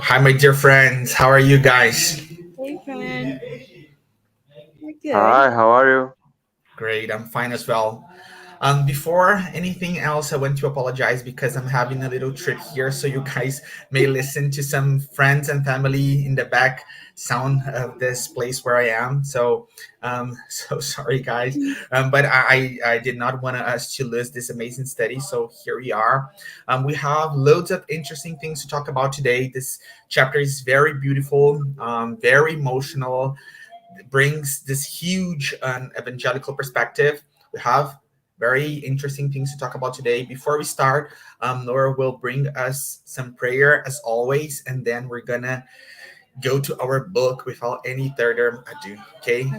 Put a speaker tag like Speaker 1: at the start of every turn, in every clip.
Speaker 1: Hi, my dear friends. How are you guys?
Speaker 2: Hey, friend. We're good.
Speaker 3: Hi, how are you?
Speaker 1: Great, I'm fine as well. Before anything else, I want to apologize because I'm having a little trip here, so you guys may listen to some friends and family in the back sound of this place where I am. So sorry, guys. But I did not want us to lose this amazing study, so here we are. We have loads of interesting things to talk about today. This chapter is very beautiful, very emotional, brings this huge evangelical perspective. We have very interesting things to talk about today. Before we start, Norah will bring us some prayer as always, and then we're gonna go to our book without any further ado. Okay.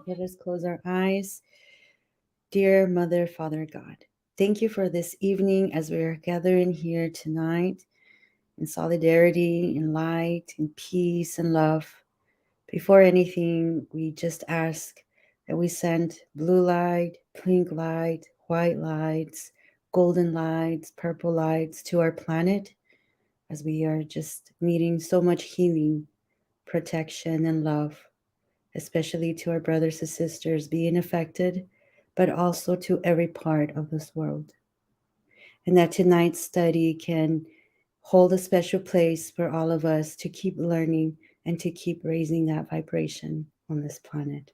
Speaker 2: Let us close our eyes. Dear Mother, Father God, thank you for this evening as we are gathering here tonight in solidarity, in light, in peace, and love. Before anything, we just ask that we send blue light, pink light, white lights, golden lights, purple lights to our planet as we are just needing so much healing, protection, and love, especially to our brothers and sisters being affected, but also to every part of this world. And that tonight's study can hold a special place for all of us to keep learning and to keep raising that vibration on this planet.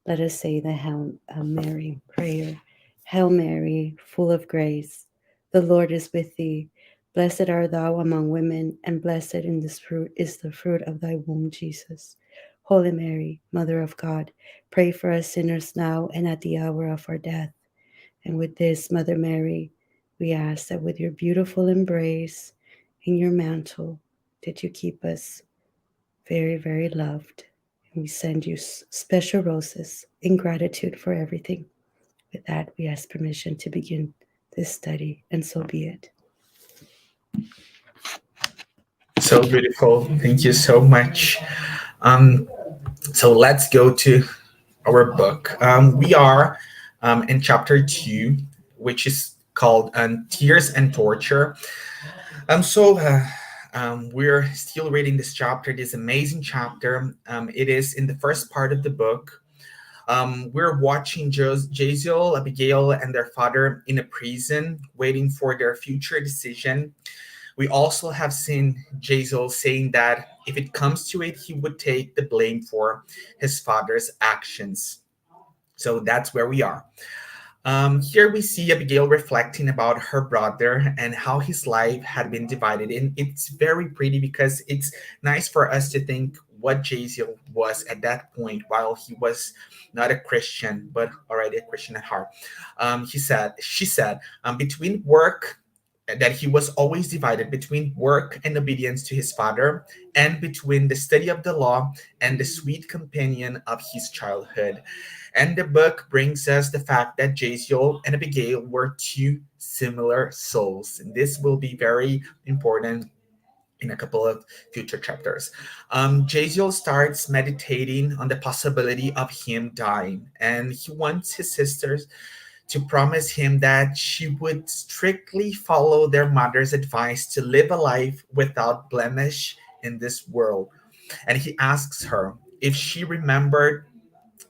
Speaker 2: Let us say the Hail Mary prayer. Hail Mary, full of grace, the Lord is with thee. Blessed art thou among women, and blessed in this fruit is the fruit of thy womb, Jesus. Holy Mary, Mother of God, pray for us sinners now and at the hour of our death. And with this, Mother Mary, we ask that with your beautiful embrace and your mantle, that you keep us very, very loved. And we send you special roses in gratitude for everything. With that, we ask permission to begin this study, and so be it.
Speaker 1: So beautiful. Thank you so much. Um, so let's go to our book. We are in chapter two, which is called Tears and Torture. We're still reading this chapter, this amazing chapter. It is in the first part of the book. We're watching Jaziel, Abigail, and their father in a prison, waiting for their future decision. We also have seen Jaziel saying that if it comes to it, he would take the blame for his father's actions. So that's where we are. Here we see Abigail reflecting about her brother and how his life had been divided. And it's very pretty because it's nice for us to think what Jaziel was at that point while he was not a Christian, but already a Christian at heart. She said, between work, that he was always divided between work and obedience to his father, and between the study of the law and the sweet companion of his childhood. And the book brings us the fact that Jaziel and Abigail were two similar souls. And this will be very important in a couple of future chapters. Jaziel starts meditating on the possibility of him dying, and he wants his sisters to promise him that she would strictly follow their mother's advice to live a life without blemish in this world. And he asks her if she remembered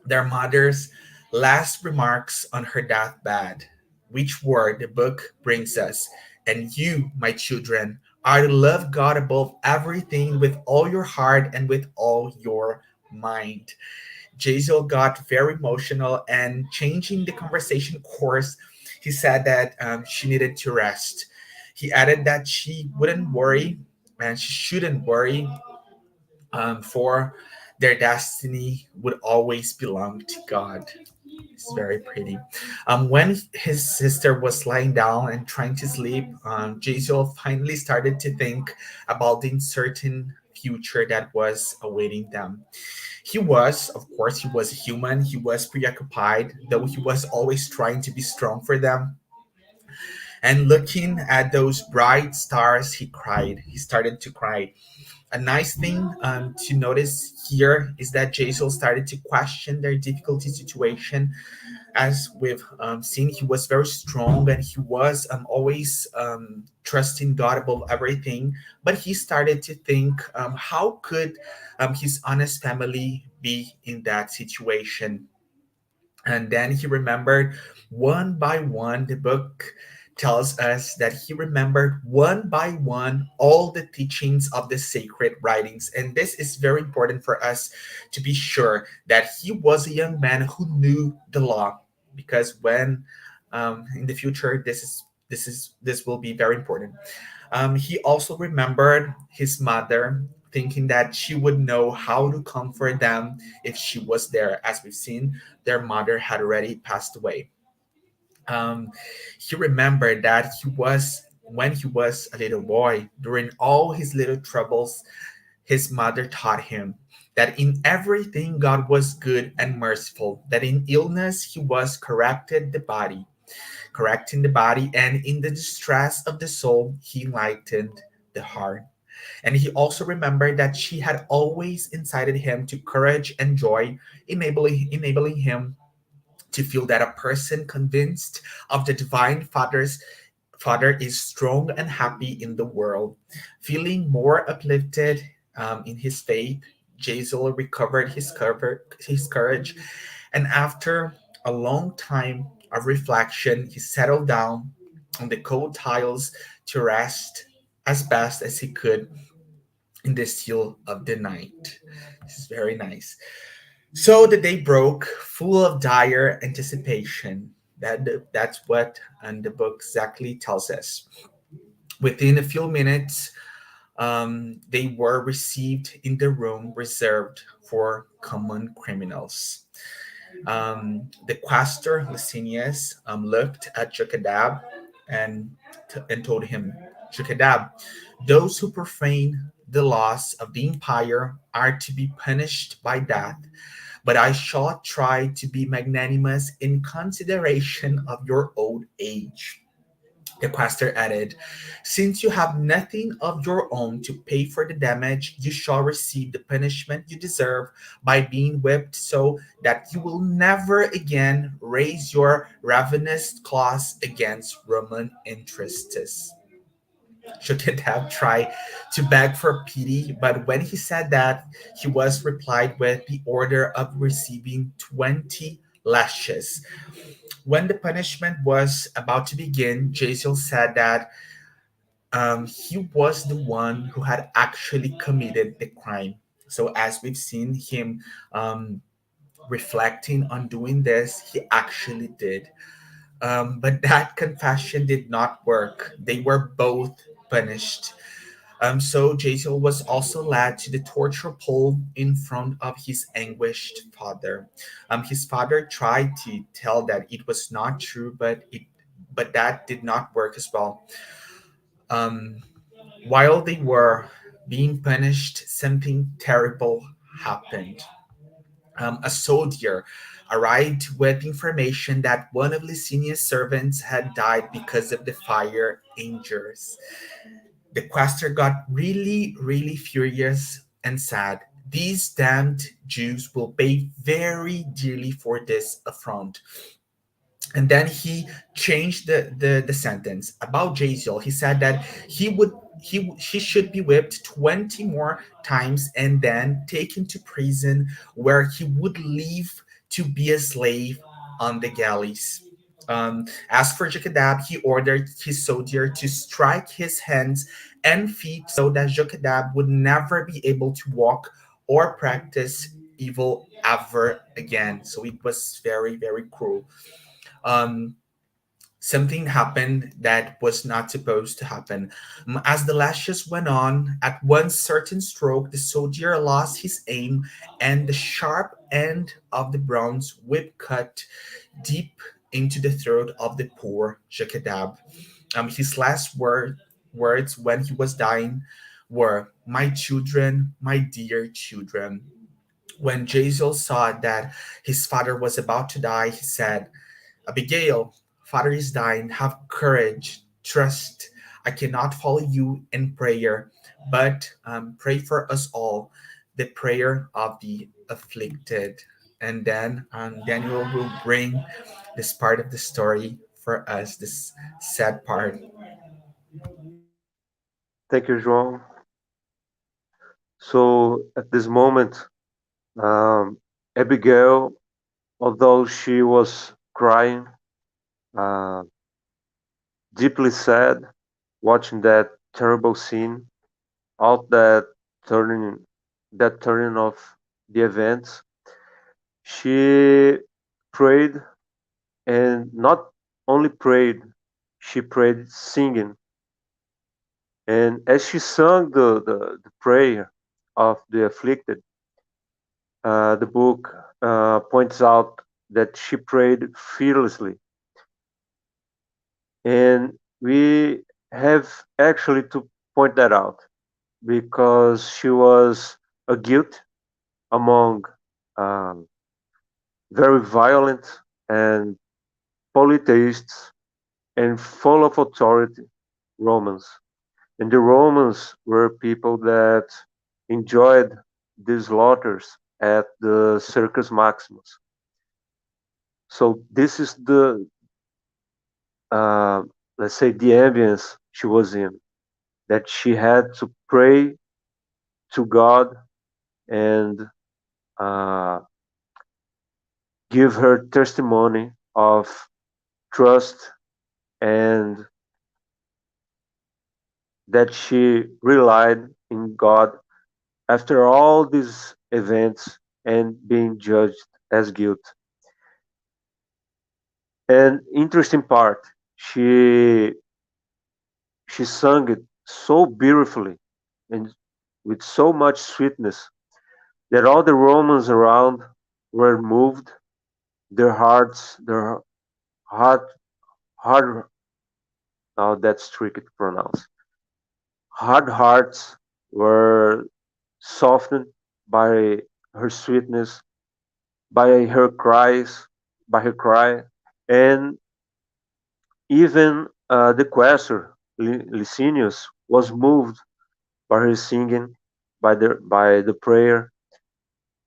Speaker 1: their mother's last remarks on her deathbed, which word the book brings us. And you, my children, are to love God above everything with all your heart and with all your mind. Jaziel got very emotional and changing the conversation course, he said that she needed to rest. He added that she wouldn't worry and she shouldn't worry, for their destiny would always belong to God. It's very pretty. When his sister was lying down and trying to sleep, Jaziel finally started to think about the uncertain future that was awaiting them. Of course, he was human. He was preoccupied, though he was always trying to be strong for them. And looking at those bright stars, he cried. He started to cry. A nice thing to notice here is that Jason started to question their difficulty situation. As we've seen, he was very strong and he was always trusting God above everything. But he started to think, how could his honest family be in that situation? And then he remembered one by one, the book tells us that he remembered one by one all the teachings of the sacred writings. And this is very important for us to be sure that he was a young man who knew the law. Because when in the future, this will be very important. He also remembered his mother, thinking that she would know how to comfort them if she was there. As we've seen, their mother had already passed away. Um, he remembered that when he was a little boy, during all his little troubles, his mother taught him that in everything God was good and merciful, that in illness he was correcting the body, and in the distress of the soul, he lightened the heart. And he also remembered that she had always incited him to courage and joy, enabling him to feel that a person convinced of the divine Father is strong and happy in the world. Feeling more uplifted in his faith, Jazel recovered his courage, and after a long time of reflection, he settled down on the cold tiles to rest as best as he could in the still of the night. This is very nice. So the day broke, full of dire anticipation. That's what the book exactly tells us. Within a few minutes, they were received in the room reserved for common criminals. The quaestor Licinius looked at Jochebed and and told him, Jochebed, those who profane the laws of the empire are to be punished by death, but I shall try to be magnanimous in consideration of your old age. The pastor added, since you have nothing of your own to pay for the damage, you shall receive the punishment you deserve by being whipped so that you will never again raise your ravenous claws against Roman interests. Shukdev tried to beg for pity, but when he said that, he was replied with the order of receiving 20 lashes. When the punishment was about to begin, Jason said that he was the one who had actually committed the crime. So, as we've seen him um, reflecting on doing this, he actually did. But that confession did not work. They were both punished. So Jason was also led to the torture pole in front of his anguished father. His father tried to tell that it was not true, but that did not work as well. Um, while they were being punished, something terrible happened. A soldier arrived with information that one of Licinia's servants had died because of the fire injuries. The quaestor got really, really furious and said, these damned Jews will pay very dearly for this affront. And then he changed the sentence about Jaziel. He said that he should be whipped 20 more times and then taken to prison where he would live to be a slave on the galleys. As for Jochebed, he ordered his soldier to strike his hands and feet so that Jochebed would never be able to walk or practice evil ever again. So it was very, very cruel. Um, Something happened that was not supposed to happen. As the lashes went on, at one certain stroke, the soldier lost his aim, and the sharp end of the bronze whip cut deep into the throat of the poor Jochebed. His words when he was dying were, my children, my dear children. When Jazel saw that his father was about to die, he said, Abigail, father is dying. Have courage. Trust. I cannot follow you in prayer, but pray for us all, the prayer of the afflicted. And then Daniel will bring this part of the story for us, this sad part.
Speaker 3: Thank you, João. So at this moment, Abigail, although she was crying, uh, deeply sad, watching that terrible scene, all turning, that turning of the events, she prayed, and not only prayed, she prayed singing. And as she sung the prayer of the afflicted, the book points out that she prayed fearlessly. And we have actually to point that out because she was a guilt among um, very violent and polytheists and full of authority Romans. And the Romans were people that enjoyed these slaughters at the Circus Maximus. So this is the uh, let's say the ambience she was in, that she had to pray to God and uh, give her testimony of trust, and that she relied in God after all these events and being judged as guilt. And interesting part, she she sung it so beautifully and with so much sweetness that all the Romans around were moved. Their hearts, their heart, hard, now that's tricky to pronounce. Hard hearts were softened by her sweetness, by her cries, by her cry, and even the quaestor Licinius was moved by her singing, by the prayer,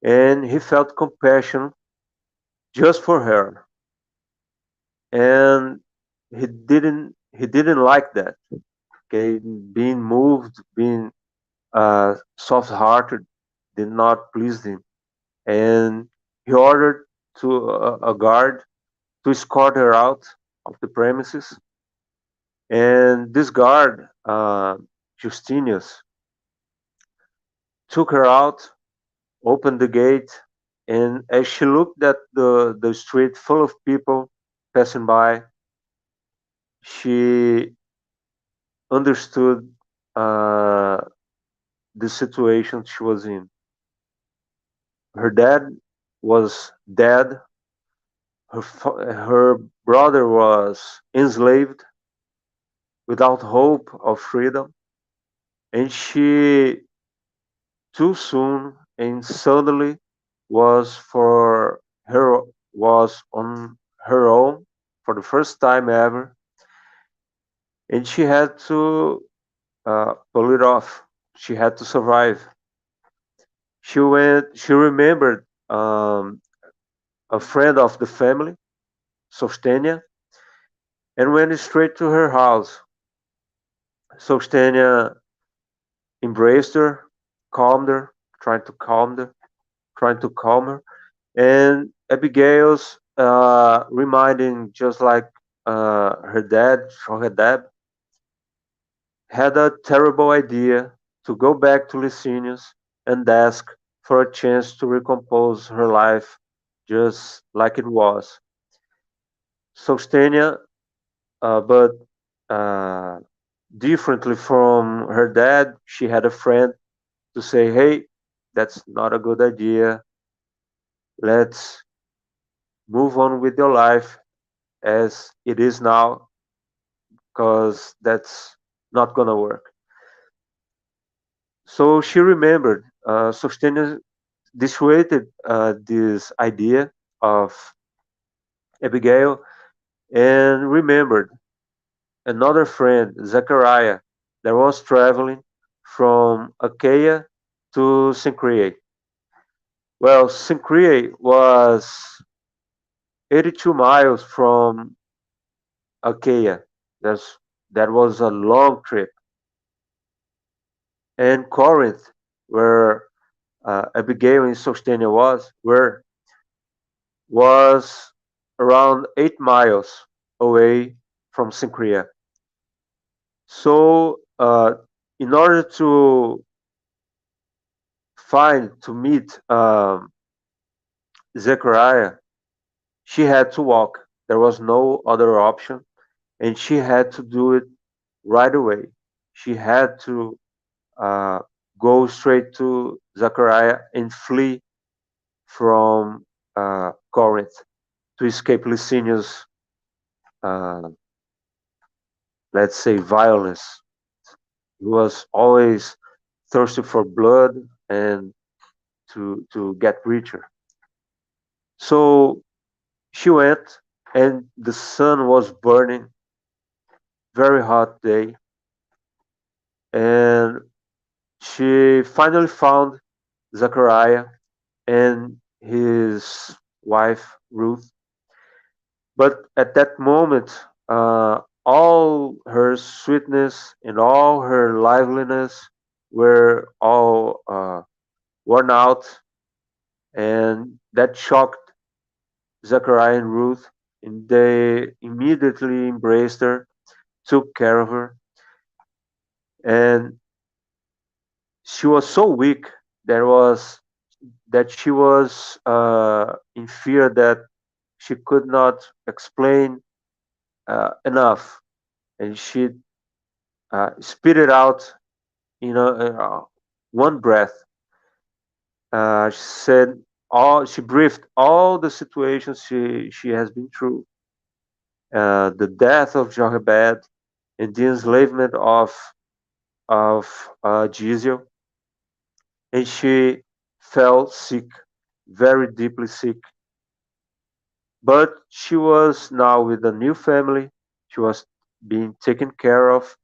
Speaker 3: and he felt compassion just for her, and he didn't like that. Okay, being moved, being soft-hearted, did not please him, and he ordered to a guard to escort her out of the premises. And this guard, Justinius, took her out, opened the gate, and as she looked at the street full of people passing by, she understood uh, the situation she was in. Her dad was dead, her brother was enslaved without hope of freedom, and she too soon and suddenly was for her was on her own for the first time ever, and she had to pull it off. She had to survive. She remembered a friend of the family, Sostenia, and went straight to her house. Sostenia embraced her, calmed her, trying to calm her, and Abigail's reminding, just like her dad, had a terrible idea to go back to Licinius and ask for a chance to recompose her life just like it was. Sostenia, but uh, differently from her dad, she had a friend to say, hey, that's not a good idea. Let's move on with your life as it is now, because that's not going to work. So she remembered, Sostenia dissuaded this idea of Abigail, and remembered another friend, Zechariah, that was traveling. from Achaia to Cenchreae. Well, Cenchreae was 82 miles from Achaia. That's, that was a long trip. And Corinth, where Abigail and Sostenia was around 8 miles away from Cenchreae. So, in order to meet Zechariah, she had to walk. There was no other option, and she had to do it right away. She had to uh, go straight to Zechariah and flee from Corinth to escape Licinius' uh, let's say, violence. He was always thirsty for blood and to get richer. So she went, and the sun was burning, very hot day, and she finally found Zachariah and his wife Ruth. But at that moment, all her sweetness and all her liveliness were all worn out, and that shocked Zachariah and Ruth, and they immediately embraced her, took care of her, and she was so weak that she was in fear that she could not explain enough, and she spit it out in one breath. She said all she breathed all the situations she has been through, the death of Jochebed and the enslavement of Giesel, and she fell sick, very deeply sick. But she was now with a new family. She was being taken care of,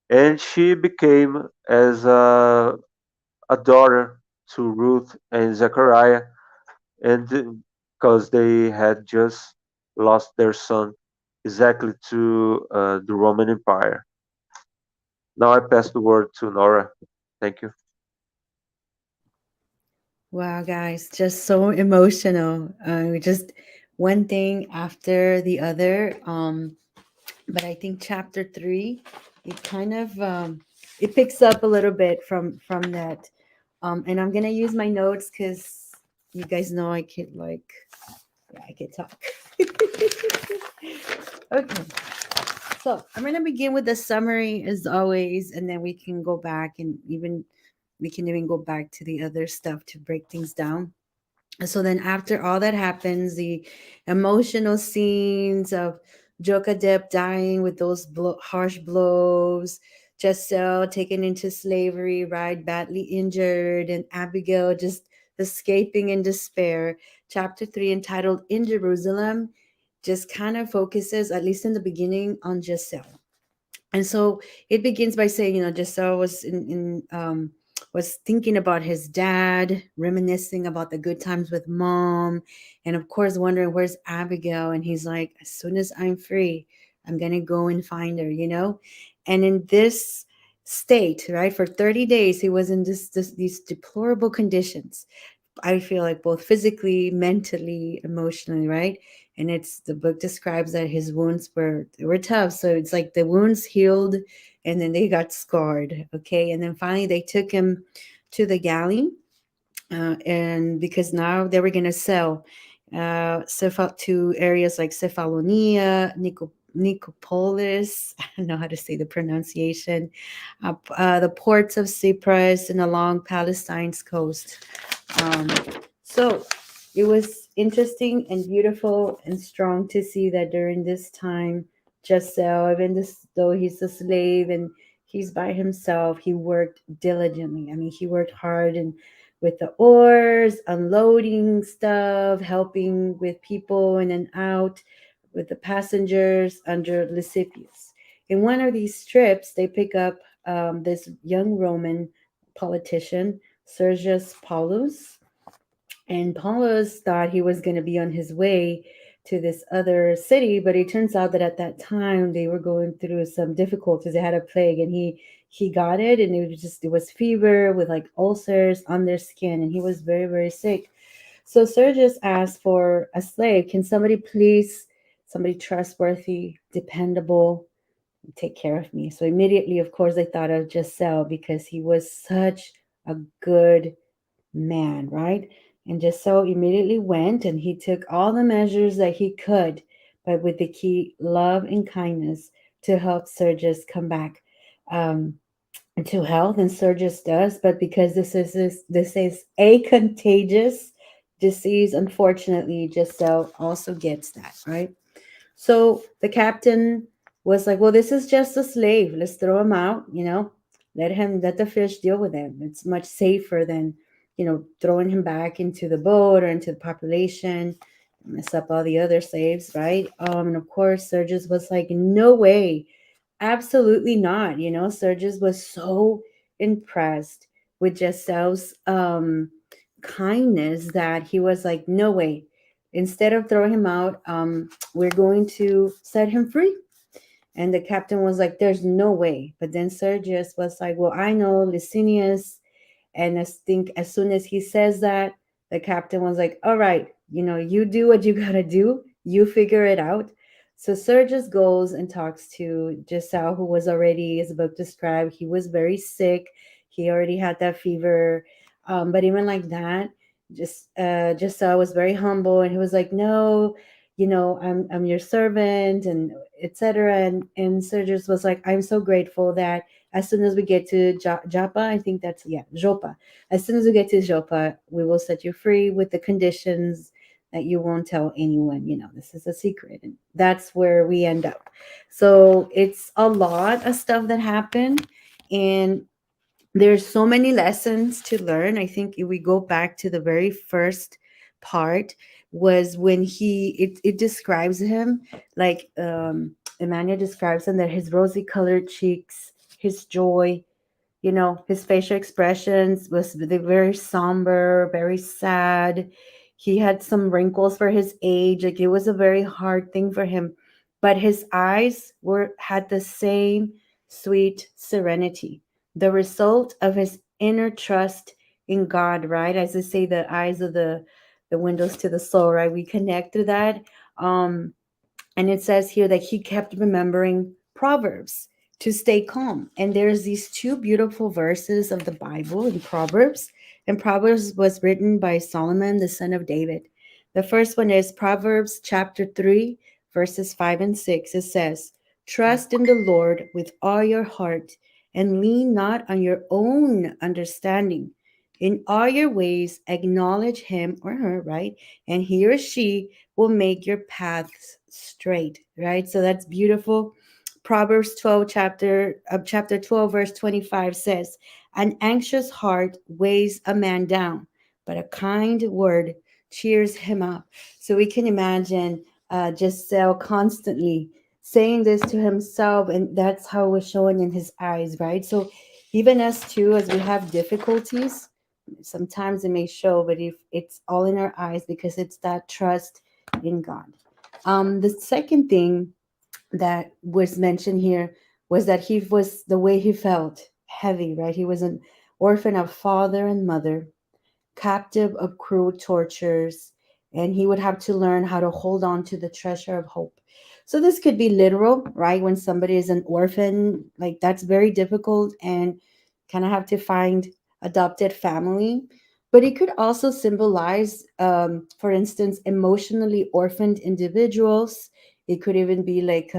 Speaker 3: and she became as a daughter to Ruth and Zechariah, and because they had just lost their son exactly to the Roman Empire. Now I pass the word to Norah. Thank you.
Speaker 2: Wow, guys, just so emotional. Just one thing after the other. But I think chapter three, it kind of it picks up a little bit from that. And I'm gonna use my notes because you guys know I can like, yeah, I can talk. Okay, so I'm gonna begin with the summary as always, and then we can go back and even we can even go back to the other stuff to break things down. So then after all that happens, the emotional scenes of Jokadep dying with those harsh blows, Jessel taken into slavery, right, badly injured, and Abigail just escaping in despair. Chapter 3, entitled In Jerusalem, just kind of focuses, at least in the beginning, on Jessel. And so it begins by saying, Giselle was was thinking about his dad, reminiscing about the good times with mom, and of course wondering where's Abigail. And he's like, as soon as I'm free, I'm gonna go and find her. And in this state, right, for 30 days, he was in these deplorable conditions. I feel like both physically, mentally, emotionally, right? And it's the book describes that his wounds were tough. So it's like the wounds healed and then they got scarred. Okay. And then finally they took him to the galley. And because now they were gonna sell to areas like Cephalonia, Nicopolis, I don't know how to say the pronunciation, the ports of Cyprus and along Palestine's coast. Um, so it was interesting and beautiful and strong to see that during this time, Giselle, even though he's a slave and he's by himself, he worked diligently. I mean, he worked hard and with the oars, unloading stuff, helping with people in and out, with the passengers under Lysippus. In one of these trips, they pick up this young Roman politician, Sergius Paulus, and Paulus thought he was going to be on his way to this other city, but it turns out that at that time they were going through some difficulties. They had a plague, and he got it, and it was fever with like ulcers on their skin, and he was very very sick. So Sergius asked for a slave. Can somebody please, somebody trustworthy, dependable, take care of me? So immediately, of course, they thought of Giselle because he was such a good man, right? And just so immediately went and he took all the measures that he could, but with the key love and kindness to help Sergius come back um, to health. And Sergius does, but because this is a contagious disease, unfortunately, just so also gets that, right? So the captain was like, well, this is just a slave. Let's throw him out, let the fish deal with him. It's much safer than, throwing him back into the boat or into the population, mess up all the other slaves, right? And of course, Sergius was like, no way, absolutely not. Sergius was so impressed with Gisselle's kindness that he was like, no way. Instead of throwing him out, we're going to set him free. And the captain was like, there's no way. But then Sergius was like, well, I know Licinius, and I think as soon as he says that, the captain was like, all right, you do what you got to do. You figure it out. So Sergius goes and talks to Giselle, who was already, as the book described, he was very sick. He already had that fever. But even like that, Giselle was very humble, and he was like, no, I'm your servant, and etc. And Sergius was like, I'm so grateful that as soon as we get to Joppa, I think that's, yeah, Joppa. As soon as we get to Joppa, we will set you free with the conditions that you won't tell anyone. This is a secret. And that's where we end up. So it's a lot of stuff that happened. And there's so many lessons to learn. I think if we go back to the very first part, was when it describes him like Emmanuel describes him, that his rosy colored cheeks, his joy, his facial expressions was very somber, very sad. He had some wrinkles for his age. Like, it was a very hard thing for him. But his eyes had the same sweet serenity, the result of his inner trust in God, right? As they say, the eyes of the windows to the soul, right? We connect to that. And it says here that he kept remembering Proverbs to stay calm. And there's these two beautiful verses of the Bible in Proverbs. And Proverbs was written by Solomon, the son of David. The first one is Proverbs chapter 3, verses 5 and 6. It says, trust in the Lord with all your heart and lean not on your own understanding. In all your ways, acknowledge him or her, right? And he or she will make your paths straight, right? So that's beautiful. Proverbs 12, chapter 12, verse 25 says, an anxious heart weighs a man down, but a kind word cheers him up. So we can imagine Giselle constantly saying this to himself, and that's how it was showing in his eyes, right? So even us too, as we have difficulties, sometimes it may show, but if it's all in our eyes, because it's that trust in God. The second thing that was mentioned here was that he was, the way he felt heavy, right? He was an orphan of father and mother, captive of cruel tortures, and he would have to learn how to hold on to the treasure of hope. So this could be literal, right? When somebody is an orphan, like, that's very difficult and kind of have to find adopted family. But it could also symbolize, for instance, emotionally orphaned individuals. It could even be like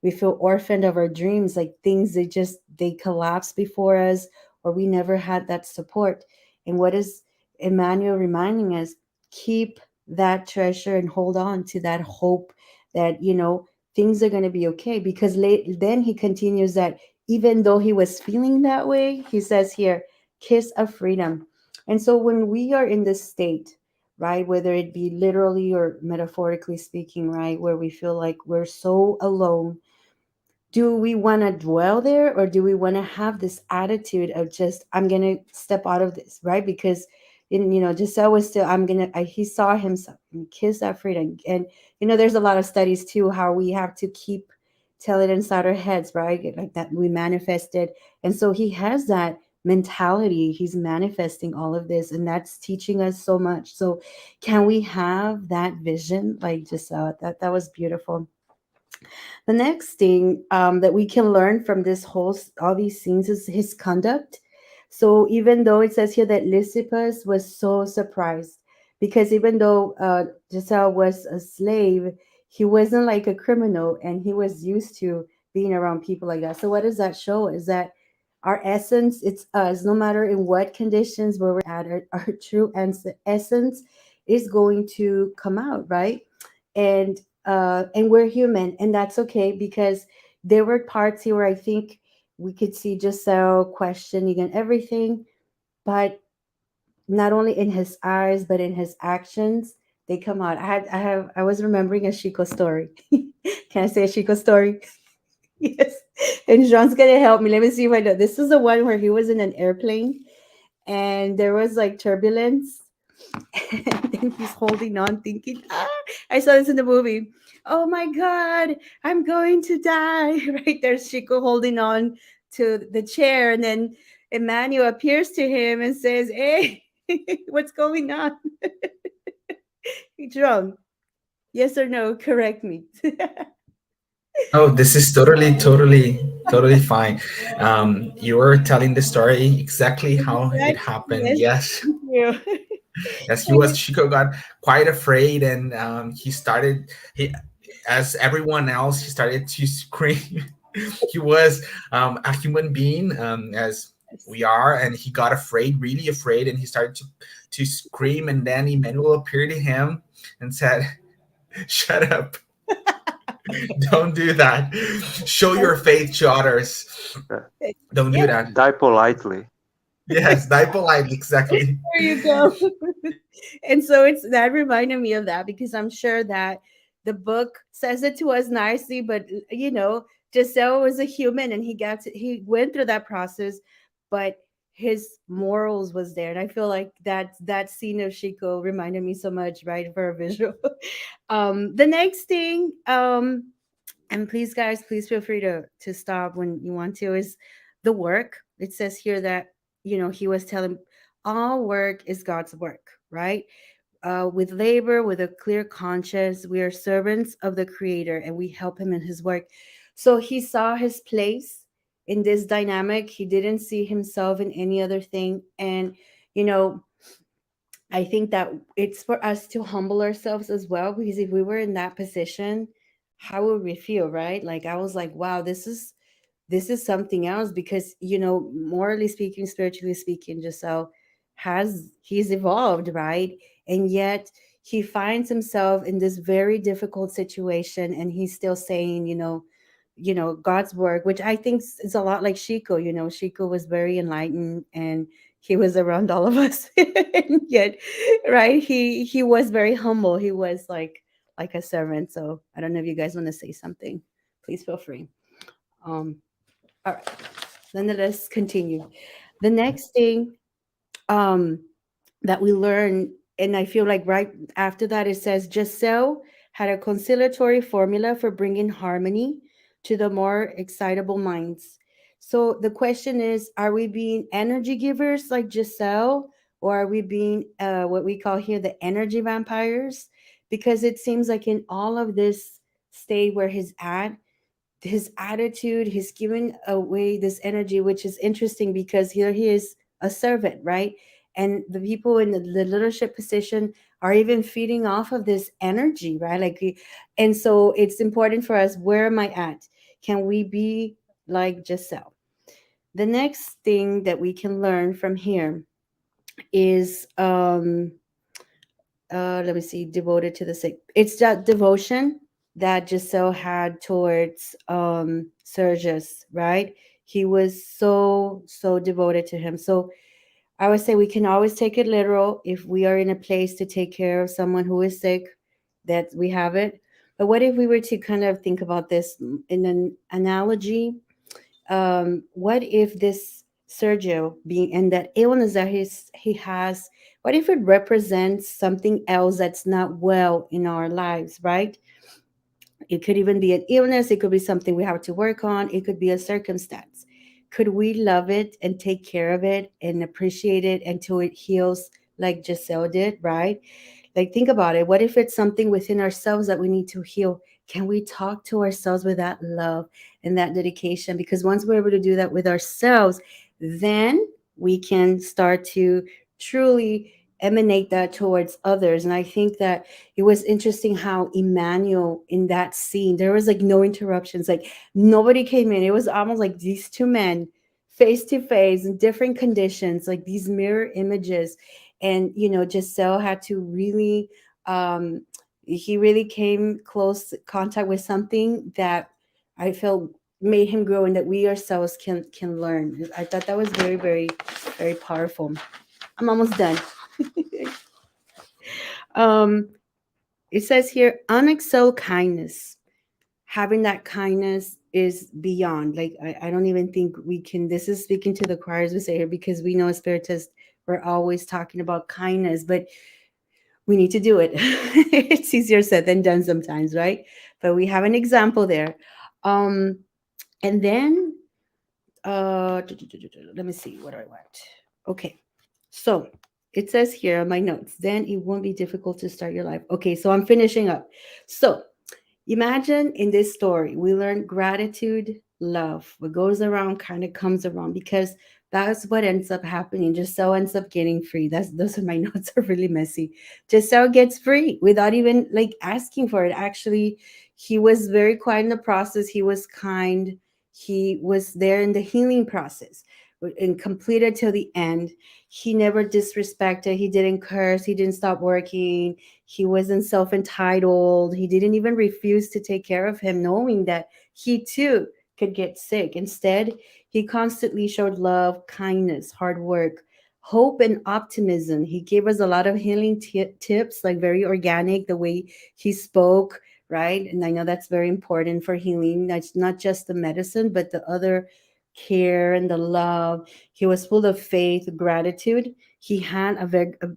Speaker 2: we feel orphaned of our dreams, like things they collapse before us, or we never had that support. And what is Emmanuel reminding us? Keep that treasure and hold on to that hope that, things are going to be okay. Because then he continues that even though he was feeling that way, he says here, kiss of freedom. And so when we are in this state, right, whether it be literally or metaphorically speaking, right, where we feel like we're so alone, do we want to dwell there, or do we want to have this attitude of just, I'm gonna step out of this, right? Because Giselle was still, he saw himself and kiss that freedom. And there's a lot of studies too how we have to keep tell it inside our heads, right? Like that we manifested. And so he has that mentality, he's manifesting all of this, and that's teaching us so much. So can we have that vision like Giselle? That was beautiful. The next thing that we can learn from this all these scenes is his conduct. So even though it says here that Lysippus was so surprised, because even though Giselle was a slave, he wasn't like a criminal, and he was used to being around people like that. So what does that show? Is that our essence, it's us, no matter in what conditions where we're at, our true essence is going to come out, right? And we're human, and that's okay, because there were parts here where I think we could see Giselle questioning and everything, but not only in his eyes but in his actions, they come out. I was remembering a Chico story. Can I say a Chico story? Yes. And Jean's gonna help me. Let me see if I know. This is the one where he was in an airplane and there was like turbulence, and then he's holding on, thinking, I saw this in the movie. Oh my God, I'm going to die. Right there's Chico holding on to the chair, and then Emmanuel appears to him and says, hey, what's going on? Drunk? Yes or no? Correct me.
Speaker 1: Oh, this is totally fine. You were telling the story exactly how it
Speaker 2: Right?
Speaker 1: happened.
Speaker 2: Yes.
Speaker 1: Yes,
Speaker 2: Thank you.
Speaker 1: yes, he was. Chico got quite afraid, and he started. He, as everyone else, he started to scream. He was a human being, as
Speaker 2: Yes.
Speaker 1: we are, and he got afraid, really afraid, and he started to scream. And then Emmanuel appeared to him and said, "Shut up! Don't do that. Show your faith to others.
Speaker 3: Yeah.
Speaker 1: Don't
Speaker 2: Yeah,
Speaker 1: do that."
Speaker 3: Die politely.
Speaker 1: Yes, die politely, exactly.
Speaker 2: there you go. And so it's that reminded me of that, because I'm sure that the book says it to us nicely, but Giselle was a human, and he went through that process, but his morals was there. And I feel like that scene of Chico reminded me so much, right, for a visual. The next thing, and please guys, please feel free to stop when you want to, is the work. It says here that he was telling all work is God's work, right? With labor, with a clear conscience, we are servants of the Creator, and we help him in his work. So he saw his place in this dynamic. He didn't see himself in any other thing. And you know I think that it's for us to humble ourselves as well, because if we were in that position, how would we feel, right? Like I was like, wow, this is something else, because morally speaking, spiritually speaking, Giselle he's evolved, right? And yet he finds himself in this very difficult situation, and he's still saying, God's work, which I think is a lot like Chico. Chico was very enlightened, and he was around all of us. And yet, right, he was very humble. He was like a servant. So I don't know if you guys want to say something. Please feel free. Um, all right. Then let's continue. The next thing um, that we learn, and I feel like right after that, it says Giselle had a conciliatory formula for bringing harmony to the more excitable minds. So the question is, are we being energy givers like Giselle, or are we being what we call here the energy vampires? Because it seems like in all of this state where he's at, his attitude, he's giving away this energy, which is interesting because here he is a servant, right? And the people in the leadership position are even feeding off of this energy, right? And so it's important for us, where am I at? Can we be like Giselle? The next thing that we can learn from here is let me see, devoted to the sick. It's that devotion that Giselle had towards Sergius, right? He was so devoted to him. So I would say we can always take it literal if we are in a place to take care of someone who is sick, that we have it. But what if we were to kind of think about this in an analogy? What if this Sergio being and that illness that he has, what if it represents something else that's not well in our lives, right? It could even be an illness, it could be something we have to work on, it could be a circumstance. Could we love it and take care of it and appreciate it until it heals like Giselle did, right? Like, think about it. What if it's something within ourselves that we need to heal? Can we talk to ourselves with that love and that dedication? Because once we're able to do that with ourselves, then we can start to truly emanate that towards others. And I think that it was interesting how Emmanuel in that scene, there was like no interruptions, like nobody came in. It was almost like these two men face to face in different conditions, like these mirror images. And Giselle had to really he really came close contact with something that I felt made him grow and that we ourselves can learn. I thought that was very, very, very powerful. I'm almost done. um it says here unexcelled kindness. Having that kindness is beyond, like, I don't even think we can, this is speaking to the choirs we say here, because we know as spiritists we're always talking about kindness, but we need to do it. It's easier said than done sometimes, right? But we have an example there. um and then let me see what I want. Okay, so it says here on my notes, then it won't be difficult to start your life. Okay, so I'm finishing up. So imagine in this story, we learn gratitude, love. What goes around kind of comes around, because that's what ends up happening. Giselle ends up getting free. That's those are my notes are really messy. Giselle gets free without even like asking for it. Actually, he was very quiet in the process. He was kind. He was there in the healing process and completed till the end. He never disrespected. He didn't curse. He didn't stop working. He wasn't self entitled. He didn't even refuse to take care of him, knowing that he too could get sick. Instead, he constantly showed love, kindness, hard work, hope, and optimism. He gave us a lot of healing tips, like very organic, the way he spoke, right? And I know that's very important for healing. That's not just the medicine, but the other care and the love. He was full of faith, gratitude. He had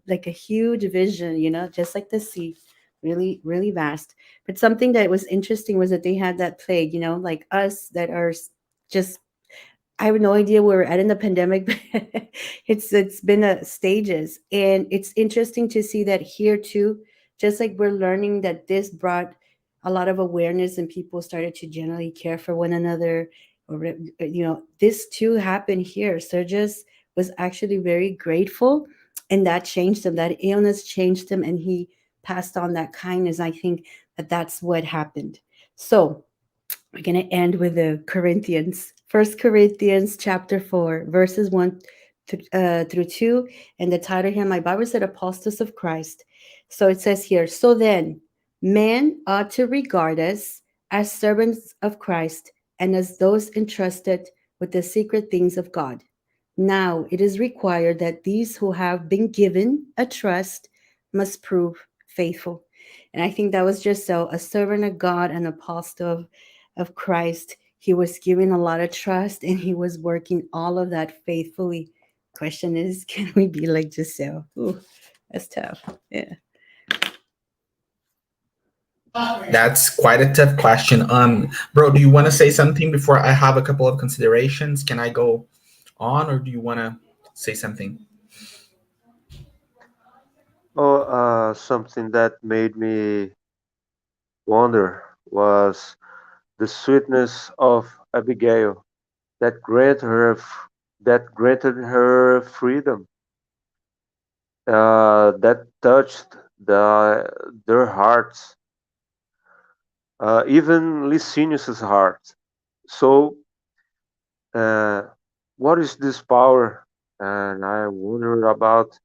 Speaker 2: like a huge vision, just like the sea, really, really vast. But something that was interesting was that they had that plague, like us that are just, I have no idea where we're at in the pandemic, but it's been a stages, and it's interesting to see that here too. Just like we're learning that this brought a lot of awareness, and people started to generally care for one another. Or this too happened here. Sergius was actually very grateful, and that changed him. That illness changed him, and he passed on that kindness. I think that that's what happened. So we're going to end with the Corinthians. First Corinthians chapter 4, verses 1 through 2. And the title here, my Bible said Apostles of Christ. So it says here, so then, men ought to regard us as servants of Christ and as those entrusted with the secret things of God. Now it is required that these who have been given a trust must prove faithful. And I think that was just so, a servant of God, an apostle of Christ. He was given a lot of trust, and he was working all of that faithfully. Question is, can we be like Giselle? Ooh, that's tough. Yeah.
Speaker 1: That's quite a tough question. Bro, do you want to say something before I have a couple of considerations? Can I go on, or do you want to say something?
Speaker 3: Oh, something that made me wonder was the sweetness of Abigail that granted her freedom, that touched their hearts, even Licinius's heart. So, uh, what is this power? And I wonder about.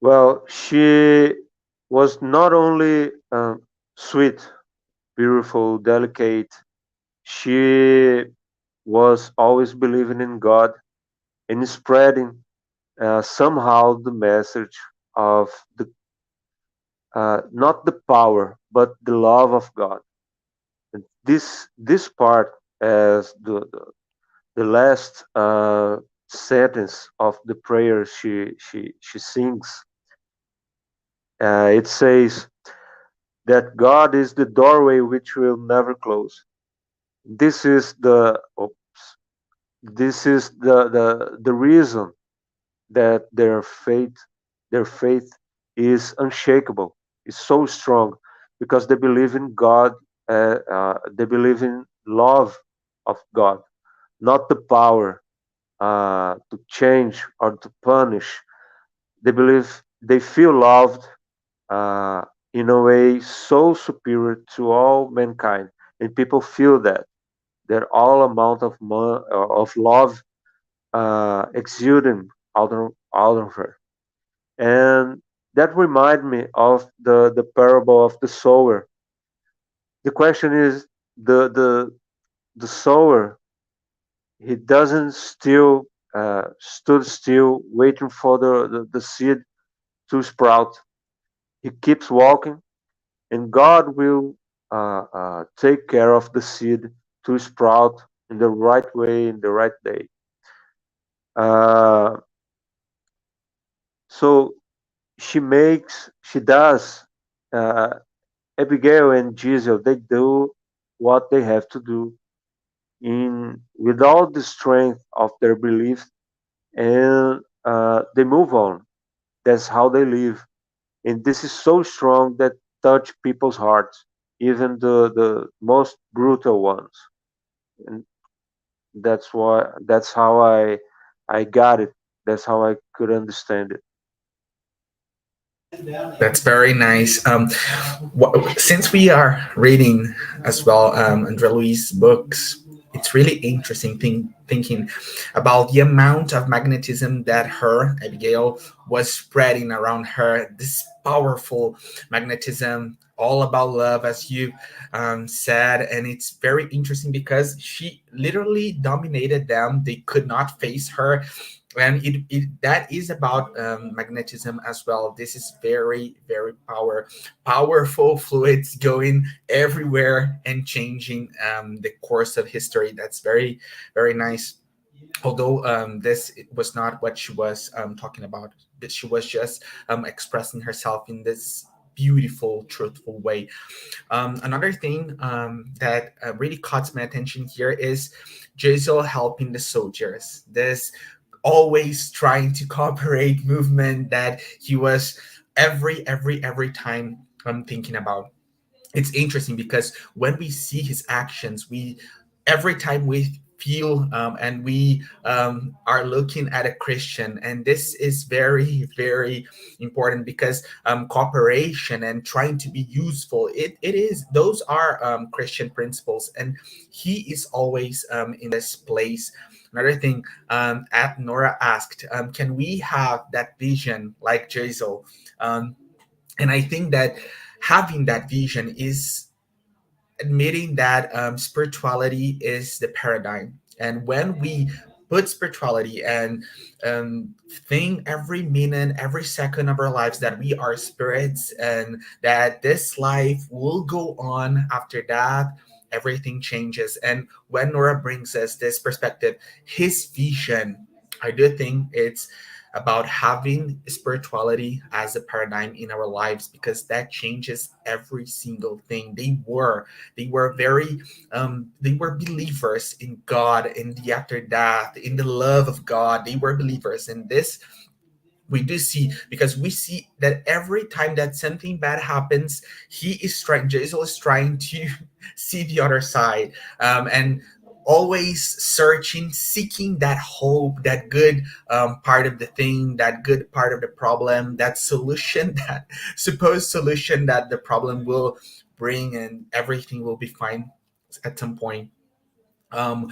Speaker 3: Well, she was not only sweet, beautiful, delicate. She was always believing in God and spreading somehow the message of not the power, but the love of God. And this part, as the last sentence of the prayer she sings, it says that God is the doorway which will never close. This is the reason that their faith is unshakable, is so strong, because they believe in God, they believe in love of God, not the power to change or to punish. They believe they feel loved uh, in a way so superior to all mankind, and people feel that all amount of love exuding out of her. And that remind me of the parable of the sower. The question is, the sower, he doesn't still stood still waiting for the seed to sprout. He keeps walking, and God will take care of the seed to sprout in the right way, in the right day. Uh, so she does. Uh, Abigail and Giselle, they do what they have to do in with all the strength of their belief, and they move on. That's how they live, and this is so strong that touch people's hearts, even the most brutal ones. And that's how I got it. That's how I could understand it.
Speaker 1: That's very nice. Since we are reading as well Andre Luis books, it's really interesting thinking about the amount of magnetism that her, Abigail, was spreading around her. This powerful magnetism, all about love, as you said. And it's very interesting because she literally dominated them. They could not face her, and it that is about magnetism as well. This is very powerful fluids going everywhere and changing the course of history. That's very nice. Although this was not what she was talking about, that she was just expressing herself in this beautiful truthful way. Another thing that really caught my attention here is Jaisal helping the soldiers. This always trying to cooperate movement that he was every time I'm thinking about. It's interesting because when we see his actions, we every time we feel and we are looking at a Christian, and this is very important because cooperation and trying to be useful, it is those are Christian principles, and he is always in this place. Another thing, at Norah asked, can we have that vision like Jaisal? um, and I think that having that vision is admitting that spirituality is the paradigm. And when we put spirituality and think every minute, every second of our lives that we are spirits and that this life will go on after that, everything changes. And when Nora brings us this perspective, his vision, I do think it's about having spirituality as a paradigm in our lives because that changes every single thing. They were very they were believers in God, in the after death, in the love of God. They were believers in this. We do see because we see that every time that something bad happens, he is trying Jason is trying to see the other side, and always searching, seeking that hope, that good part of the thing, that good part of the problem, that solution, that supposed solution that the problem will bring, and everything will be fine at some point. um,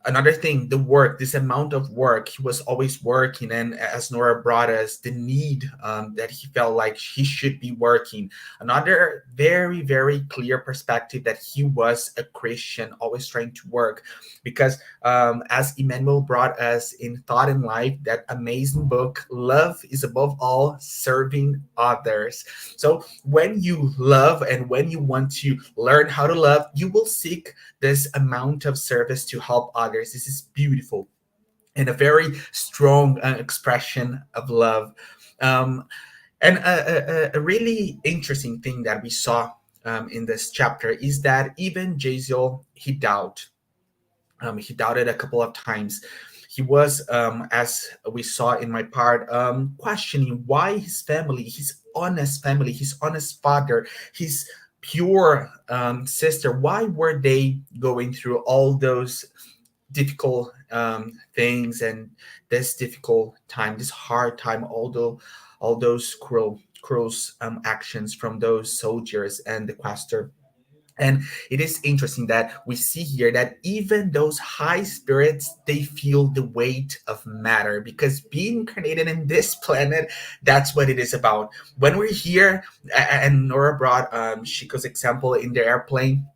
Speaker 1: another thing, the work, this amount of work, he was always working. And as Nora brought us, the need, that he felt like he should be working. Another very, very clear perspective, that he was a Christian, always trying to work. Because as Emmanuel brought us in Thought and Life, that amazing book, love is above all serving others. So when you love and when you want to learn how to love, you will seek this amount of service to help others. This is beautiful and a very strong expression of love. Um, and a really interesting thing that we saw in this chapter is that even Jaziel, he doubted a couple of times. He was, as we saw in my part, questioning why his family, his honest father, his pure sister, why were they going through all those difficult things, and this difficult time, this hard time, all those cruel actions from those soldiers and the questor. And it is interesting that we see here that even those high spirits, they feel the weight of matter, because being incarnated in this planet, that's what it is about. When we're here, and Nora brought Chico's example in the airplane,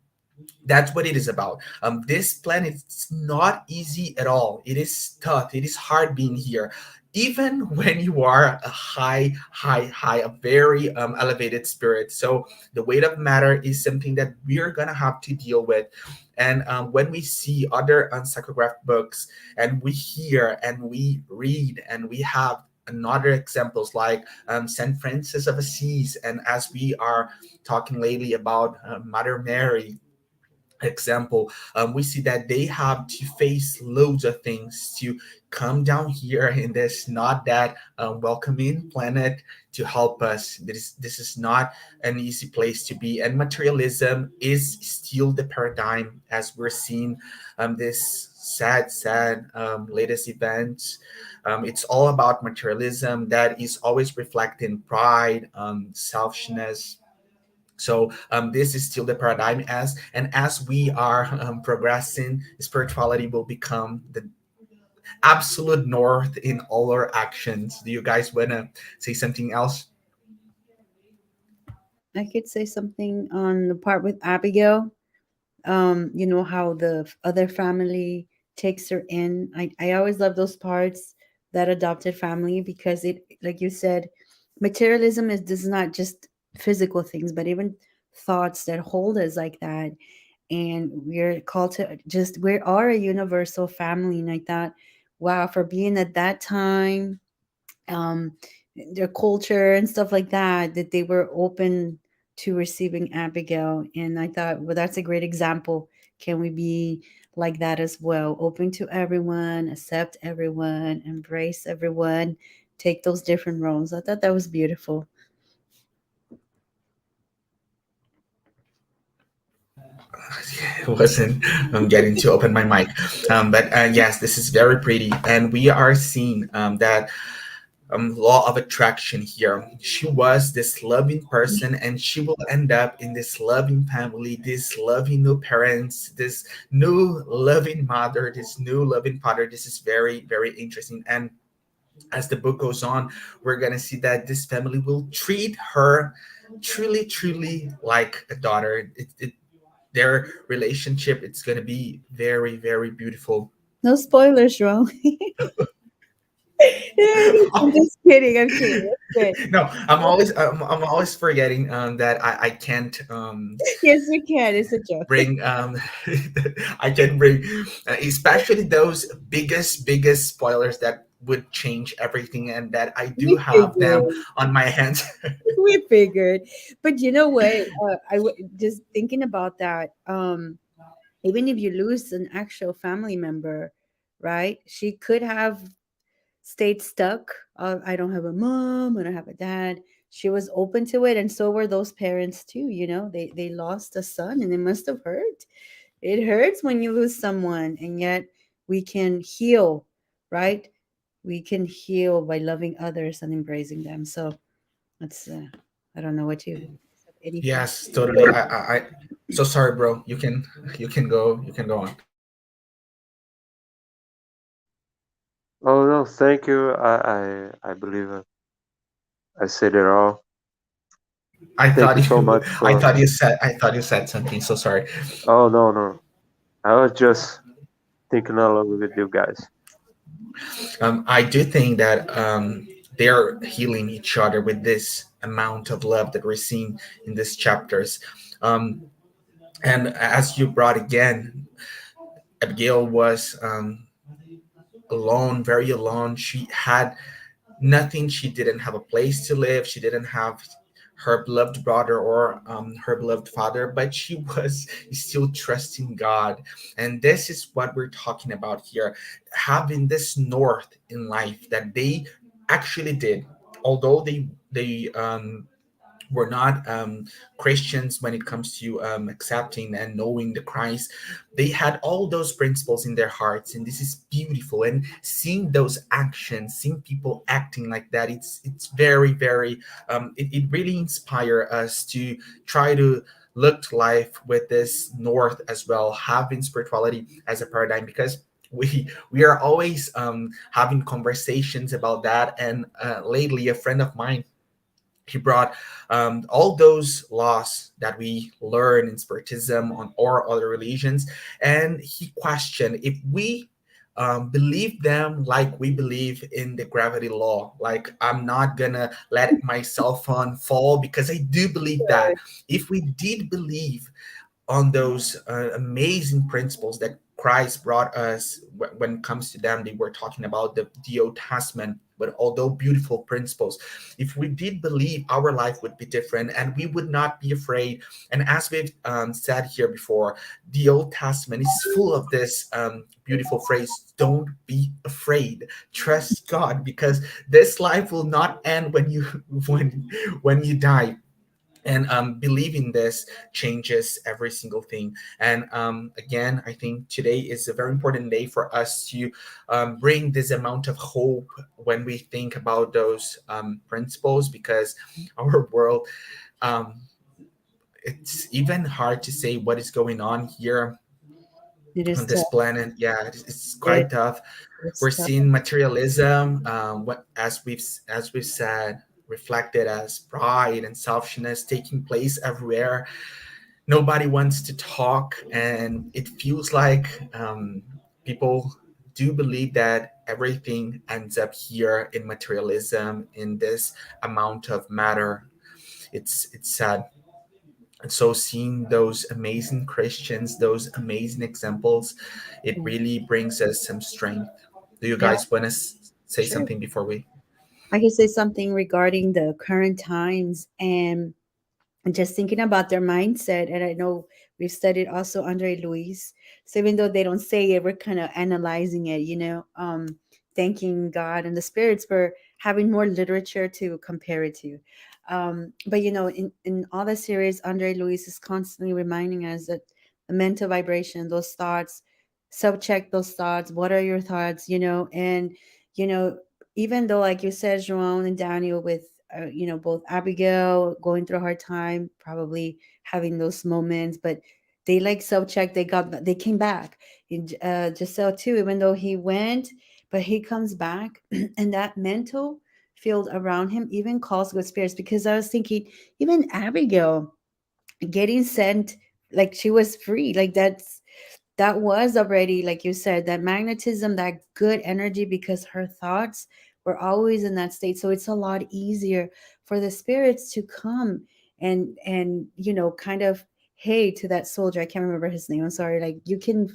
Speaker 1: that's what it is about. This planet is not easy at all. It is tough. It is hard being here. Even when you are a a very elevated spirit. So the weight of matter is something that we're gonna have to deal with. And when we see other unpsychographed books, and we hear and we read and we have another examples like Saint Francis of Assisi, and as we are talking lately about Mother Mary example, we see that they have to face loads of things to come down here in this not that welcoming planet to help us. This is not an easy place to be, and materialism is still the paradigm, as we're seeing this sad latest events. It's all about materialism that is always reflecting pride, selfishness. So this is still the paradigm, as we are progressing, spirituality will become the absolute north in all our actions. Do you guys want to say something else?
Speaker 2: I could say something on the part with Abigail. You know how the other family takes her in. I always love those parts, that adopted family, because it, like you said, materialism is does not just physical things, but even thoughts that hold us like that. And we're called to just, we are a universal family. And I thought, wow, for being at that time, um, their culture and stuff like that, that they were open to receiving Abigail. And I thought, well, that's a great example. Can we be like that as well? Open to everyone, accept everyone, embrace everyone, take those different roles. I thought that was beautiful.
Speaker 1: It wasn't getting to open my mic, but yes, this is very pretty, and we are seeing that law of attraction here. She was this loving person, and she will end up in this loving family, this loving new parents, this new loving mother, this new loving father. This is very, very interesting. And as the book goes on, we're gonna see that this family will treat her truly, truly like a daughter. Their relationship, it's gonna be very, very beautiful.
Speaker 2: No spoilers, João. I'm just kidding. I'm kidding. That's good.
Speaker 1: No, I'm always forgetting that I can't
Speaker 2: Yes, you can. It's a joke.
Speaker 1: bring I can bring especially those biggest spoilers that would change everything, and that I do
Speaker 2: We
Speaker 1: have them
Speaker 2: figured.
Speaker 1: on my hands.
Speaker 2: We figured. But you know what? Just thinking about that. Even if you lose an actual family member, right? She could have stayed stuck. I don't have a mom. I don't have a dad. She was open to it, and so were those parents too. You know, they lost a son, and it must have hurt. It hurts when you lose someone, and yet we can heal, right? We can heal by loving others and embracing them. So that's I don't know what you any final.
Speaker 1: Yes, totally. So sorry, bro. You can go on.
Speaker 3: Oh no, thank you. I believe I said it all.
Speaker 1: I
Speaker 3: Thank
Speaker 1: thought
Speaker 3: you so
Speaker 1: you
Speaker 3: much for.
Speaker 1: I thought you said something. So sorry.
Speaker 3: Oh no, no. I was just thinking along with you guys.
Speaker 1: I do think that they're healing each other with this amount of love that we're seeing in these chapters. Um, and as you brought again, Abigail was alone, very alone. She had nothing. She didn't have a place to live. She didn't have her beloved brother or her beloved father, but she was still trusting God. And this is what we're talking about here, having this north in life that they actually did. Although they we're not Christians when it comes to accepting and knowing the Christ. They had all those principles in their hearts, and this is beautiful. And seeing those actions, seeing people acting like that, it's very, very. It really inspire us to try to look to life with this north as well, having spirituality as a paradigm because. We are always having conversations about that, and lately a friend of mine he brought all those laws that we learn in spiritism on or other religions, and he questioned if we believe them like we believe in the gravity law. Like, I'm not gonna let my cell phone fall because I do believe that if we did believe on those amazing principles that Christ brought us when it comes to them. They were talking about the Old Testament, but although beautiful principles, if we did believe, our life would be different and we would not be afraid. And as we've said here before, the Old Testament is full of this beautiful phrase: don't be afraid, trust God, because this life will not end when you when you die. And believing this changes every single thing. And again, I think today is a very important day for us to bring this amount of hope when we think about those principles, because our world, um, it's even hard to say what is going on here
Speaker 2: It is
Speaker 1: on this
Speaker 2: tough.
Speaker 1: planet. Yeah, it's
Speaker 2: It
Speaker 1: quite tough.
Speaker 2: is
Speaker 1: We're
Speaker 2: tough.
Speaker 1: seeing materialism, what as we've said, reflected as pride and selfishness taking place everywhere. Nobody wants to talk, and it feels like people do believe that everything ends up here in materialism, in this amount of matter. It's sad. And so seeing those amazing Christians, those amazing examples, it
Speaker 2: Yeah.
Speaker 1: really brings us some strength. Do you
Speaker 2: Yeah,
Speaker 1: guys want to say
Speaker 2: sure.
Speaker 1: something before we?
Speaker 2: I can say something regarding the current times and just thinking about their mindset. And I know we've studied also Andre Luis. So even though they don't say it, we're kind of analyzing it, thanking God and the spirits for having more literature to compare it to. But in all the series, Andre Luis is constantly reminding us that the mental vibration, those thoughts, subcheck those thoughts. What are your thoughts? And you know, even though, like you said, João and Daniel, with both Abigail going through a hard time, probably having those moments, but they like self-check. They came back. Giselle too, even though he went, but he comes back, and that mental field around him even calls good spirits. Because I was thinking, even Abigail getting sent, like she was free, like that was already, like you said, that magnetism, that good energy, because her thoughts were always in that state. So it's a lot easier for the spirits to come and kind of, hey, to that soldier, I can't remember his name, I'm sorry, like, you can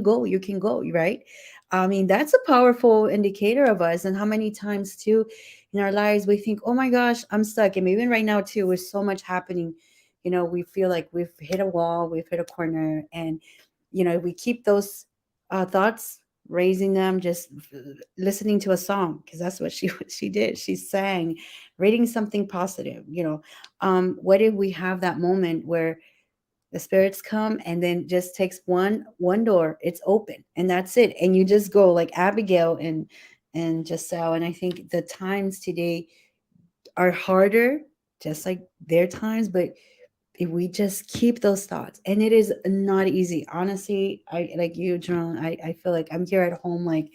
Speaker 2: go, right? I mean, that's a powerful indicator of us. And how many times too in our lives we think, oh my gosh, I'm stuck. And even right now too, with so much happening, we feel like we've hit a wall, we've hit a corner. And we keep those thoughts, raising them, just listening to a song, because that's what she she did. She sang, reading something positive. What if we have that moment where the spirits come and then just takes one door, it's open, and that's it, and you just go like Abigail and Giselle. And I think the times today are harder, just like their times, but if we just keep those thoughts, and it is not easy, honestly. I, like you, John, I feel like I'm here at home, like,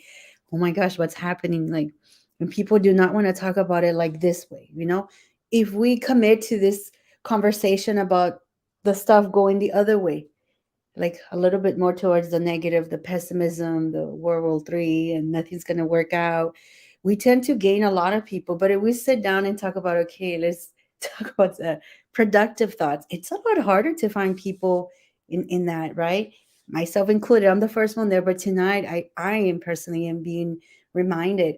Speaker 2: oh my gosh, what's happening? Like, and people do not want to talk about it like this way, you know? If we commit to this conversation about the stuff going the other way, like a little bit more towards the negative, the pessimism, the World War III, and nothing's going to work out, we tend to gain a lot of people. But if we sit down and talk about, okay, let's talk about the productive thoughts, it's a lot harder to find people in that, right? Myself included. I'm the first one there, but tonight I am personally am being reminded,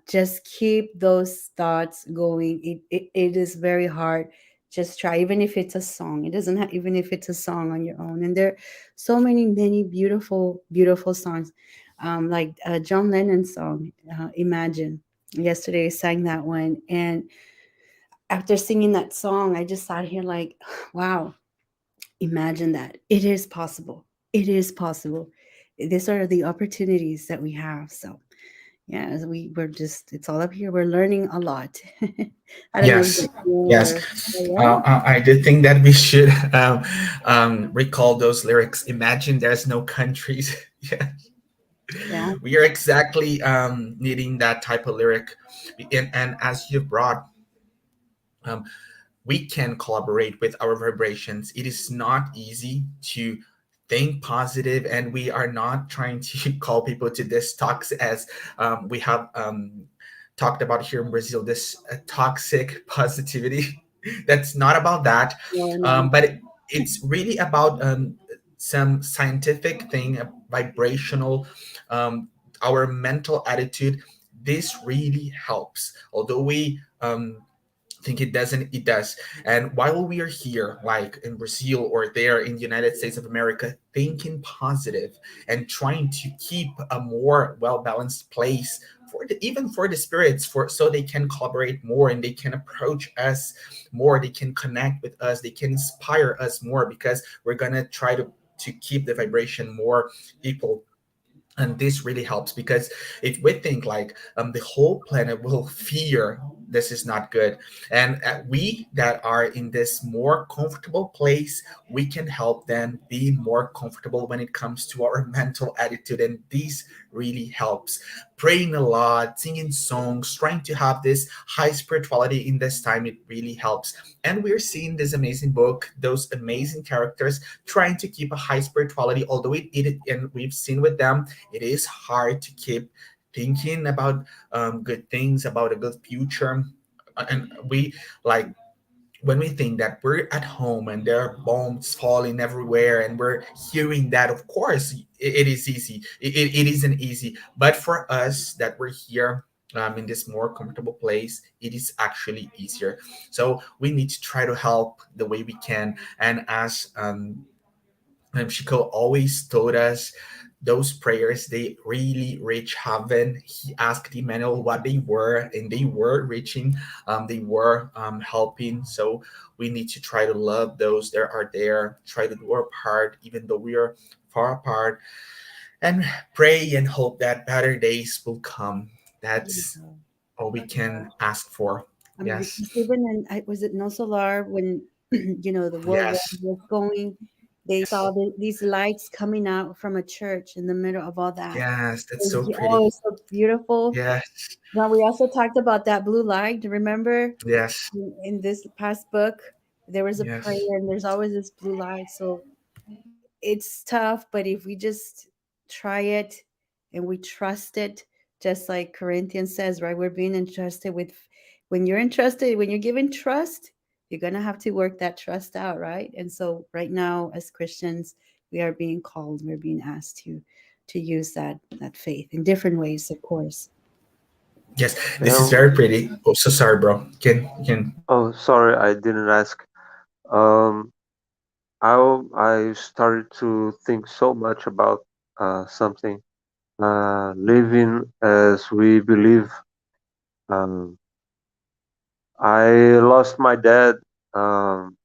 Speaker 2: just keep those thoughts going. It is very hard. Just try, even if it's a song. It doesn't have, even if it's a song on your own. And there are so many beautiful, beautiful songs. Like John Lennon's song, Imagine. Yesterday I sang that one. And after singing that song, I just sat here like, wow, imagine that. It is possible. It is possible. These are the opportunities that we have. So yeah, as we're just, it's all up here. We're learning a lot. I don't know if
Speaker 1: Yes,
Speaker 2: you
Speaker 1: yes.
Speaker 2: or yeah,
Speaker 1: I did think that we should recall those lyrics. Imagine there's no countries. Yeah,
Speaker 2: yeah,
Speaker 1: we are exactly needing that type of lyric. And as you brought, um, we can collaborate with our vibrations. It is not easy to think positive, and we are not trying to call people to this talks as we have talked about here in Brazil, this toxic positivity. That's not about that,
Speaker 2: no, no,
Speaker 1: but it's really about some scientific thing, vibrational, um, our mental attitude. This really helps. Although we think it doesn't, it does. And while we are here, like in Brazil or there in the United States of America, thinking positive and trying to keep a more well-balanced place for even for the spirits, for so they can collaborate more and they can approach us more, they can connect with us, they can inspire us more, because we're gonna try to keep the vibration more equal. And this really helps, because if we think like the whole planet will fear, this is not good. And we that are in this more comfortable place, we can help them be more comfortable when it comes to our mental attitude. And this really helps. Praying a lot, singing songs, trying to have this high spirituality in this time, it really helps. And we're seeing this amazing book, those amazing characters trying to keep a high spirituality, although and we've seen with them, it is hard to keep thinking about good things, about a good future. And we, like, when we think that we're at home and there are bombs falling everywhere and we're hearing that, of course it is easy. It isn't easy, but for us that we're here in this more comfortable place, it is actually easier. So we need to try to help the way we can. And as Chico always told us, those prayers, they really reach heaven. He asked Emmanuel what they were, and they were reaching, they were helping. So we need to try to love those that are there, try to do our part, even though we are far apart, and pray and hope that better days will come. That's
Speaker 2: yeah.
Speaker 1: all we can ask for. Yes,
Speaker 2: Because even in, was it No Solar when the World War
Speaker 1: yes,
Speaker 2: was going, they saw these lights coming out from a church in the middle of all that.
Speaker 1: yes, that's so
Speaker 2: Oh,
Speaker 1: pretty.
Speaker 2: it's so beautiful.
Speaker 1: Yes,
Speaker 2: Now we also talked about that blue light. Remember,
Speaker 1: yes,
Speaker 2: in this past book, there was a
Speaker 1: yes.
Speaker 2: prayer, and there's always this blue light. So it's tough, but if we just try it and we trust it, just like Corinthians says, right? We're being entrusted with, when you're entrusted, when you're given trust, you're going to have to work that trust out, right? And so right now as Christians, we are being called, we're being asked to use that faith in different ways, of course.
Speaker 1: Yes, this is
Speaker 3: Yeah.
Speaker 1: very pretty. Oh, so sorry, bro. Can
Speaker 3: Oh, sorry, I didn't ask. Um, I started to think so much about something. Living as we believe. Um, I lost my dad um,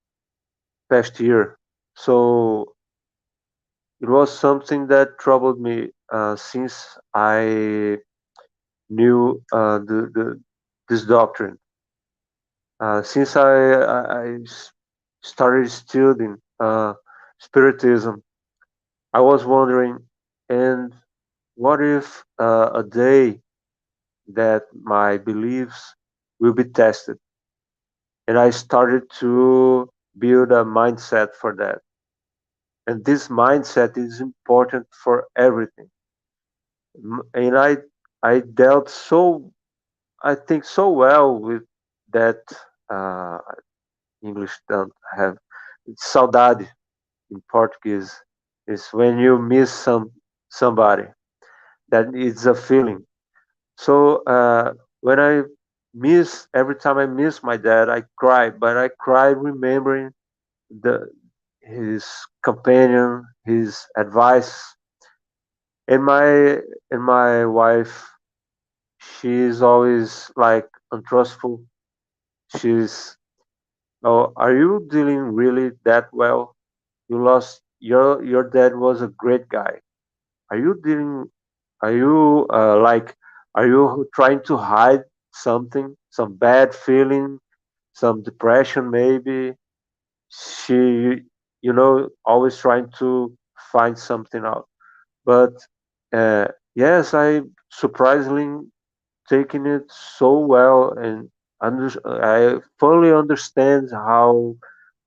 Speaker 3: past year, so it was something that troubled me since I knew this doctrine. Since started studying Spiritism, I was wondering, and what if a day that my beliefs will be tested? And I started to build a mindset for that. And this mindset is important for everything. And I dealt so, I think, so well with that. Uh, English don't have saudade in Portuguese is when you miss somebody. That is a feeling. So when I miss every time I miss my dad, I cry, but I cry remembering the his companion, his advice, and my wife. She's always like untrustful. She's, oh, are you dealing really that well? You lost your dad was a great guy. Are you dealing? Are you like? Are you trying to hide something? Some bad feeling? Some depression maybe? She, always trying to find something out. But yes, I surprisingly taking it so well, and I fully understand how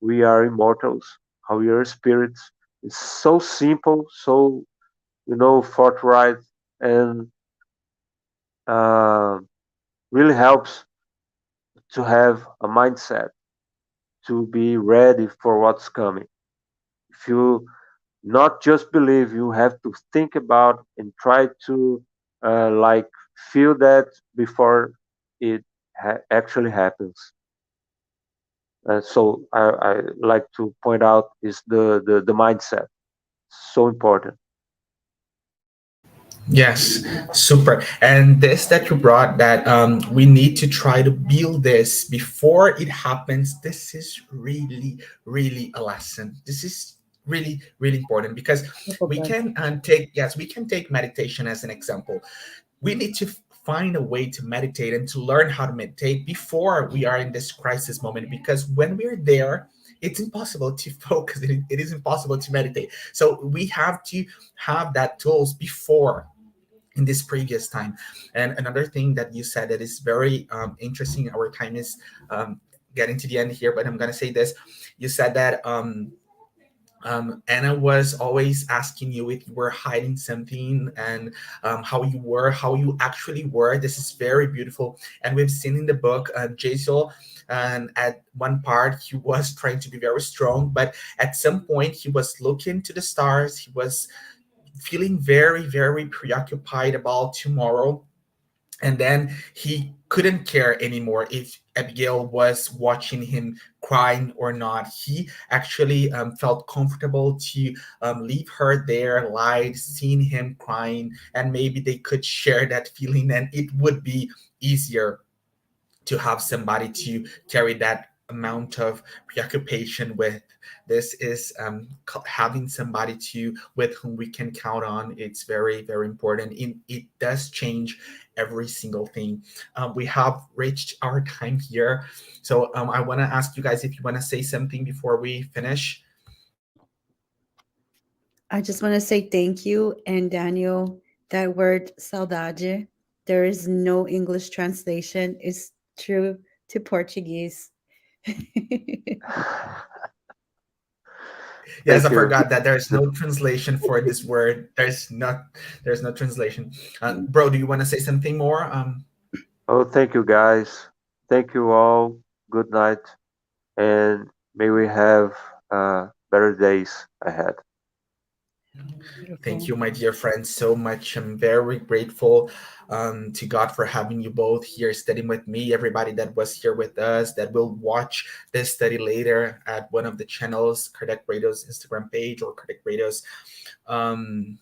Speaker 3: we are immortals, how we are spirits. It's so simple, so forthright, and uh, really helps to have a mindset to be ready for what's coming. If you not just believe, you have to think about and try to like feel that before it actually happens. So I like to point out is the mindset so important.
Speaker 1: Yes, super. And this that you brought, that we need to try to build this before it happens. This is really, really a lesson. This is really, really important because
Speaker 2: Beautiful,
Speaker 1: we
Speaker 2: brother.
Speaker 1: can take, yes, we can take meditation as an example. We need to find a way to meditate and to learn how to meditate before we are in this crisis moment, because when we're there, it's impossible to focus. It is impossible to meditate. So we have to have that tools before, in this previous time. And another thing that you said that is very interesting, our time is getting to the end here, but I'm going to say this. You said that Anna was always asking you if you were hiding something, and how you actually were. This is very beautiful. And we've seen in the book, Jaisal, and at one part, he was trying to be very strong, but at some point, he was looking to the stars. He was feeling very, very preoccupied about tomorrow. And then he couldn't care anymore if Abigail was watching him crying or not. He actually felt comfortable to leave her there, lied, seeing him crying, and maybe they could share that feeling, and it would be easier to have somebody to carry that amount of preoccupation with. This is having somebody to with whom we can count on. It's very, very important. It does change every single thing. We have reached our time here, so I want to ask you guys if you want to say something before we finish.
Speaker 2: I just want to say thank you. And Daniel, that word saudade, there is no English translation. It's true to Portuguese.
Speaker 1: Yes,
Speaker 3: Thank
Speaker 1: I
Speaker 3: you.
Speaker 1: forgot that there's
Speaker 3: The-
Speaker 1: no translation for this word. There's no translation. Bro, do you want to say something more?
Speaker 3: Oh, thank you guys. Thank you all. Good night, and may we have better days ahead.
Speaker 1: Thank
Speaker 2: Beautiful.
Speaker 1: you, my dear friends, so much. I'm very grateful to God for having you both here studying with me. Everybody that was here with us, that will watch this study later at one of the channels, Cardiac Radio's Instagram page or Cardiac Radio's um,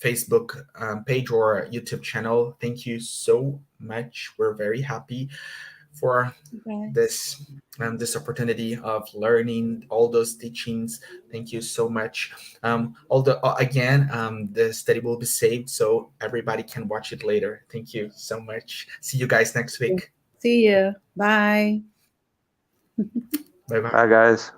Speaker 1: Facebook page or YouTube channel. Thank you so much. We're very happy for
Speaker 2: Guys.
Speaker 1: this opportunity of learning all those teachings. Thank you so much. Although again, the study will be saved, so everybody can watch it later. Thank you so much. See you guys next week.
Speaker 2: See you. Bye.
Speaker 1: Bye
Speaker 3: Bye,
Speaker 1: bye.
Speaker 3: guys.